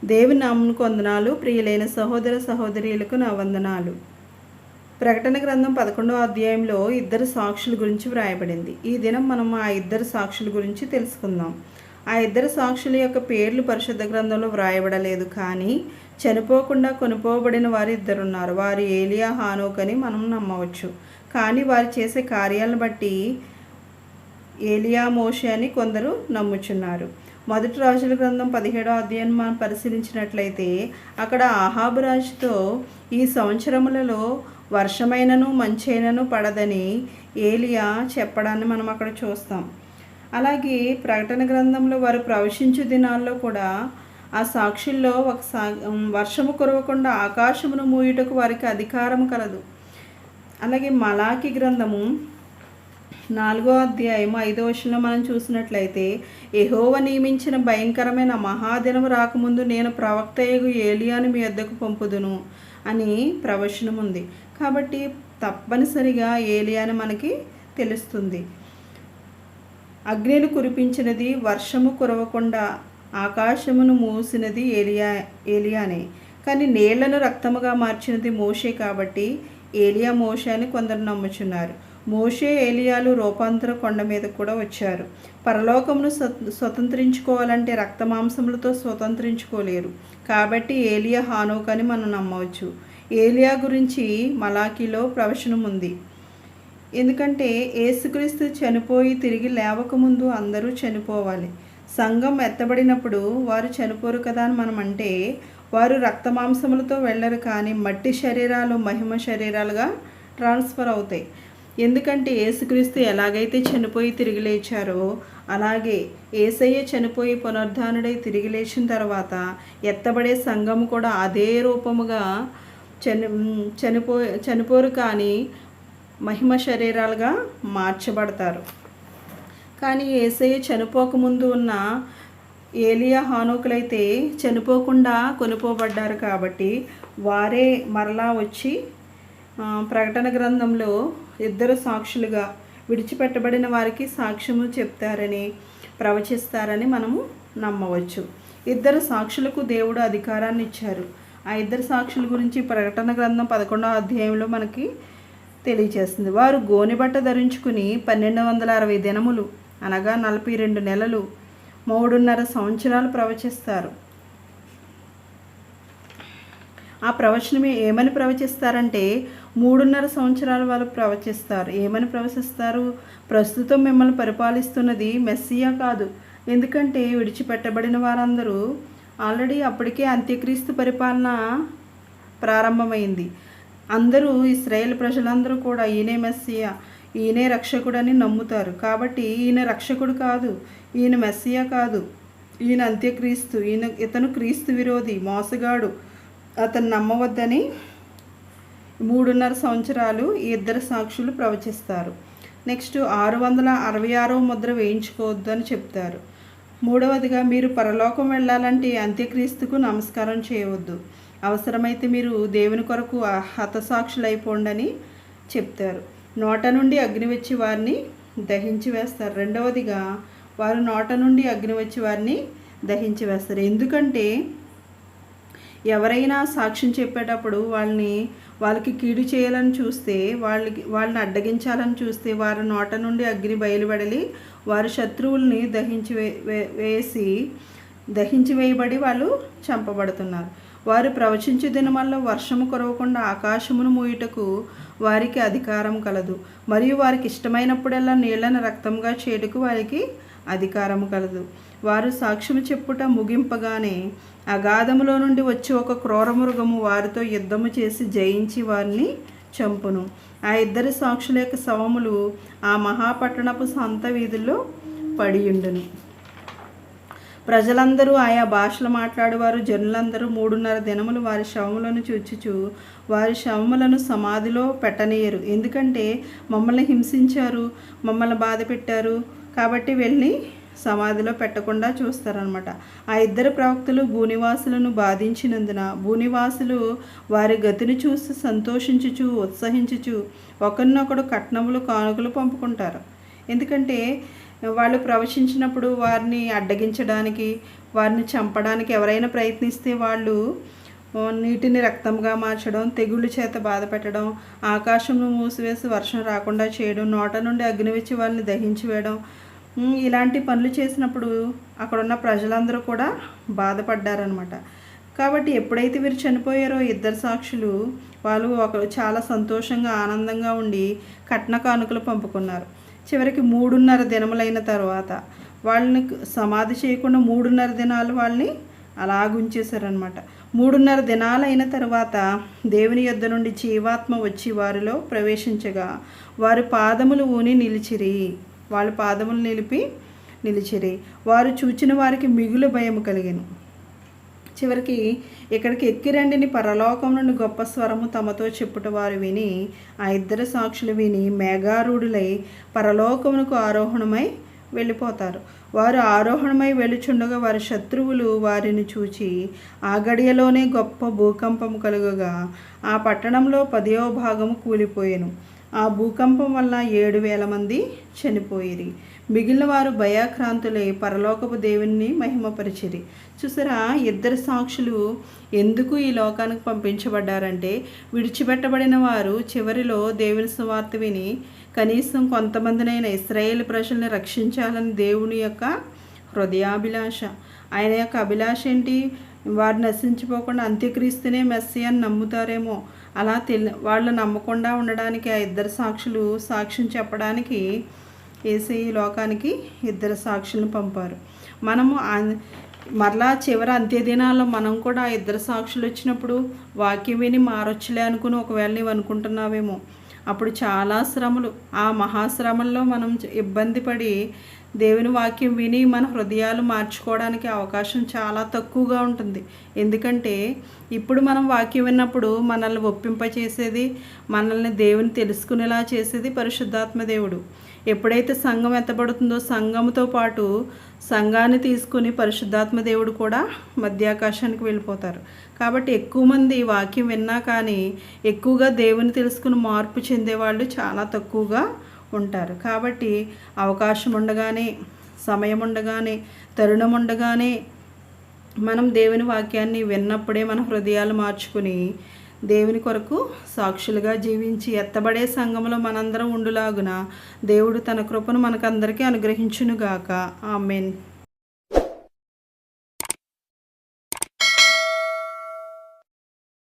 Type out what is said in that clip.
దేవుని నామమునకు వందనాలు. ప్రియులైన సహోదర సహోదరీలకు నా వందనాలు. ప్రకటన గ్రంథం 11వ అధ్యాయంలో ఇద్దరు సాక్షుల గురించి వ్రాయబడింది. ఈ దినం మనం ఆ ఇద్దరు సాక్షుల గురించి తెలుసుకుందాం. ఆ ఇద్దరు సాక్షుల యొక్క పేర్లు పరిశుద్ధ గ్రంథంలో వ్రాయబడలేదు, కానీ చనిపోకుండా కొనుపోబడిన వారు ఇద్దరున్నారు. వారు ఏలియా, హానోక్ అని మనం నమ్మవచ్చు. కానీ వారు చేసే కార్యాలను బట్టి ఏలియా, మోషే అని కొందరు నమ్ముచున్నారు. మొదటి రాజుల గ్రంథం 17వ అధ్యాయం మనం పరిశీలించినట్లయితే అక్కడ అహాబు రాజుతో ఈ సంవత్సరములలో వర్షమైనను మంచైనను పడదని ఏలియా చెప్పడాన్ని మనం అక్కడ చూస్తాం. అలాగే ప్రకటన గ్రంథంలో వారు ప్రవశించు దినాల్లో కూడా ఆ సాక్షుల్లో వర్షము కురవకుండా ఆకాశమును మూయుటకు వారికి అధికారం కలదు. అలాగే మలాకి గ్రంథము 4వ అధ్యాయం 5వ వచనంలో మనం చూసినట్లయితే, యెహోవా నియమించిన భయంకరమైన మహాదినము రాకముందు నేను ప్రవక్తయగు ఏలియాను మీ వద్దకు పంపుదును అని ప్రవచనం ఉంది. కాబట్టి తప్పనిసరిగా ఏలియాని మనకి తెలుస్తుంది. అగ్నిని కురిపించినది, వర్షము కురవకుండా ఆకాశమును మూసినది ఏలియానే. కానీ నీళ్లను రక్తముగా మార్చినది మోషే. కాబట్టి ఏలియా, మోషే అని కొందరు నమ్ముచున్నారు. మోషే, ఏలియాలు రూపాంతర కొండ మీద కూడా వచ్చారు. పరలోకమును స్వతంత్రించుకోవాలంటే రక్తమాంసములతో స్వతంత్రించుకోలేరు. కాబట్టి ఏలియా, హానోక్ అని మనం నమ్మవచ్చు. ఏలియా గురించి మలాకీలో ప్రవచనం ఉంది. ఎందుకంటే యేసుక్రీస్తు చనిపోయి తిరిగి లేవకముందు అందరూ చనిపోవాలి. సంఘం ఎత్తబడినప్పుడు వారు చనిపోరు కదా అని మనం అంటే, వారు రక్తమాంసములతో వెళ్ళరు, కానీ మట్టి శరీరాలు మహిమ శరీరాలుగా ట్రాన్స్ఫర్ అవుతాయి. ఎందుకంటే యేసుక్రీస్తు ఎలాగైతే చనిపోయి తిరిగి లేచారో అలాగే యేసయ్య చనిపోయి పునరుద్ధానుడై తిరిగి లేచిన తర్వాత ఎత్తబడే సంఘం కూడా అదే రూపముగా చనిపోరు, కానీ మహిమ శరీరాలుగా మార్చబడతారు. కానీ యేసయ్య చనిపోకముందు ఉన్న ఏలియా, హానోకులైతే చనిపోకుండా కొనుపోబడ్డారు. కాబట్టి వారే మరలా వచ్చి ప్రకటన గ్రంథంలో ఇద్దరు సాక్షులుగా విడిచిపెట్టబడిన వారికి సాక్ష్యము చెప్తారని, ప్రవచిస్తారని మనము నమ్మవచ్చు. ఇద్దరు సాక్షులకు దేవుడు అధికారాన్ని ఇచ్చారు. ఆ ఇద్దరు సాక్షుల గురించి ప్రకటన గ్రంథం 11వ అధ్యాయంలో మనకి తెలియజేస్తుంది. వారు గోనెబట్ట ధరించుకుని 1260 దినములు అనగా 42 నెలలు 3.5 సంవత్సరాలు ప్రవచిస్తారు. ఆ ప్రవచనమే ఏమని ప్రవచిస్తారంటే 3.5 సంవత్సరాలు వాళ్ళు ప్రవచిస్తారు. ఏమని ప్రవచిస్తారు? ప్రస్తుతం మిమ్మల్ని పరిపాలిస్తున్నది మెస్సియా కాదు. ఎందుకంటే విడిచిపెట్టబడిన వారందరూ ఆల్రెడీ అప్పటికే అంత్యక్రీస్తు పరిపాలన ప్రారంభమైంది. అందరూ ఇశ్రాయేల్ ప్రజలందరూ కూడా ఈయనే మెస్సియా, ఈయనే రక్షకుడని నమ్ముతారు. కాబట్టి ఈయన రక్షకుడు కాదు, ఈయన మెస్సియా కాదు, ఈయన అంత్యక్రీస్తు, ఇతను క్రీస్తు విరోధి, మోసగాడు, అతను నమ్మవద్దని 3.5 సంవత్సరాలు ఈ ఇద్దరు సాక్షులు ప్రవచిస్తారు. నెక్స్ట్ 666వ ముద్ర వేయించుకోవద్దు అని చెప్తారు. మూడవదిగా, మీరు పరలోకం వెళ్ళాలంటే అంత్యక్రీస్తుకు నమస్కారం చేయవద్దు. అవసరమైతే మీరు దేవుని కొరకు హతసాక్షులైపోండి అని చెప్తారు. నోట నుండి అగ్ని వచ్చి వారిని దహించి వేస్తారు. రెండవదిగా, వారు నోట నుండి అగ్ని వచ్చి వారిని దహించి వేస్తారు. ఎందుకంటే ఎవరైనా సాక్ష్యం చెప్పేటప్పుడు వాళ్ళకి కీడు చేయాలని చూస్తే, వాళ్ళని అడ్డగించాలని చూస్తే వారి నోట నుండి అగ్ని బయలువడలి వారి శత్రువుల్ని దహించి వేయబడి వాళ్ళు చంపబడుతున్నారు. వారు ప్రవచించు దినమల్లో వర్షము కురవకుండా ఆకాశమును మూయుటకు వారికి అధికారం కలదు. మరియు వారికి ఇష్టమైనప్పుడల్లా నీళ్లను రక్తంగా చేయుటకు వారికి అధికారం కలదు. వారు సాక్ష్యము చెప్పుట ముగింపగానే అగాధములో నుండి వచ్చి ఒక క్రూరమృగము వారితో యుద్ధము చేసి జయించి వారిని చంపును. ఆ ఇద్దరు సాక్షుల యొక్క శవములు ఆ మహాపట్టణపు సంత వీధుల్లో పడియుండును. ప్రజలందరూ, ఆయా భాషలు మాట్లాడేవారు, జనులందరూ 3.5 దినములు వారి శవములను చూచుచు వారి శవములను సమాధిలో పెట్టనీయరు. ఎందుకంటే మమ్మల్ని హింసించారు, మమ్మల్ని బాధ పెట్టారు, కాబట్టి వెళ్ళి సమాధిలో పెట్టకుండా చూస్తారనమాట. ఆ ఇద్దరు ప్రవక్తలు భూనివాసులను బాధించినందున భూనివాసులు వారి గతిని చూసి సంతోషించుచు ఉత్సహించుచు ఒకరినొకడు కట్నములు కానుకలు పంపుకుంటారు. ఎందుకంటే వాళ్ళు ప్రవచించినప్పుడు వారిని అడ్డగించడానికి, వారిని చంపడానికి ఎవరైనా ప్రయత్నిస్తే వాళ్ళు నీటిని రక్తంగా మార్చడం, తెగుళ్ళ చేత బాధ పెట్టడం, ఆకాశంను మూసివేసి వర్షం రాకుండా చేయడం, నోట నుండి అగ్ని వచ్చి వాళ్ళని దహించి వేయడం, ఇలాంటి పనులు చేసినప్పుడు అక్కడున్న ప్రజలందరూ కూడా బాధపడ్డారనమాట. కాబట్టి ఎప్పుడైతే వీరు చనిపోయారో ఇద్దరు సాక్షులు, వాళ్ళు చాలా సంతోషంగా ఆనందంగా ఉండి కట్న కానుకలు పంపుకున్నారు. చివరికి 3.5 దినములైన తర్వాత వాళ్ళని సమాధి చేయకుండా 3.5 దినాలు వాళ్ళని అలాగుంచేశారనమాట. 3.5 దినాలు అయిన తర్వాత దేవుని యొద్ద నుండి జీవాత్మ వచ్చి వారిలో ప్రవేశించగా వారి పాదములు ఊని నిలిచిరి. వాళ్ళ పాదములు నిలిచిరి. వారు చూచిన వారికి మిగులు భయం కలిగెను. చివరికి ఇక్కడికి ఎక్కిరండిని పరలోకం నుండి గొప్ప స్వరము తమతో చెప్పుట వారు విని, ఆ ఇద్దరు సాక్షులు విని మేఘారూఢులై పరలోకమునకు ఆరోహణమై వెళ్ళిపోతారు. వారు ఆరోహణమై వెళ్ళుచుండగా వారి శత్రువులు వారిని చూచి ఆ గడియలోనే గొప్ప భూకంపము కలుగగా ఆ పట్టణంలో 10వ భాగము కూలిపోయెను. ఆ భూకంపం వల్ల 7,000 మంది చనిపోయిరి. మిగిలిన వారు భయాక్రాంతులై పరలోకపు దేవుని మహిమపరిచిరి. చూసారా, ఇద్దరు సాక్షులు ఎందుకు ఈ లోకానికి పంపించబడ్డారంటే, విడిచిపెట్టబడిన వారు చివరిలో దేవుని సువార్త విని కనీసం కొంతమందినైనా ఇశ్రాయేలు ప్రజల్ని రక్షించాలని దేవుని యొక్క హృదయాభిలాష. ఆయన యొక్క అభిలాష ఏంటి? వారు నశించిపోకుండా అంత్యక్రీస్తునే మెస్సియాని నమ్ముతారేమో, అలా వాళ్ళు నమ్మకుండా ఉండడానికి ఆ ఇద్దరు సాక్షులు సాక్ష్యం చెప్పడానికి యేసు ఈ లోకానికి ఇద్దరు సాక్షులను పంపారు. మనము మరలా చివరి అంత్యదినాల్లో మనం కూడా ఆ ఇద్దరు సాక్షులు వచ్చినప్పుడు వాక్యం విని మారొచ్చులే అనుకుని ఒకవేళ నీవు అనుకుంటున్నావేమో, అప్పుడు చాలా శ్రమలు, ఆ మహాశ్రమల్లో మనం ఇబ్బంది పడి దేవుని వాక్యం విని మన హృదయాలు మార్చుకోవడానికి అవకాశం చాలా తక్కువగా ఉంటుంది. ఎందుకంటే ఇప్పుడు మనం వాక్యం విన్నప్పుడు మనల్ని ఒప్పింపచేసేది, మనల్ని దేవుని తెలుసుకునేలా చేసేది పరిశుద్ధాత్మ దేవుడు. ఎప్పుడైతే సంఘం ఎత్తబడుతుందో సంఘంతో పాటు సంఘాన్ని తీసుకుని పరిశుద్ధాత్మ దేవుడు కూడా మధ్యాకాశానికి వెళ్ళిపోతారు. కాబట్టి ఎక్కువ మంది వాక్యం విన్నా కానీ ఎక్కువగా దేవుని తెలుసుకుని మార్పు చెందేవాళ్ళు చాలా తక్కువగా ఉంటారు. కాబట్టి అవకాశం ఉండగానే, సమయం ఉండగానే, తరుణం ఉండగానే మనం దేవుని వాక్యాన్ని విన్నప్పుడే మన హృదయాలు మార్చుకుని దేవుని కొరకు సాక్షులుగా జీవించి ఎత్తబడే సంఘంలో మనందరం ఉండులాగున దేవుడు తన కృపను మనకందరికీ అనుగ్రహించునుగాక. ఆమేన్.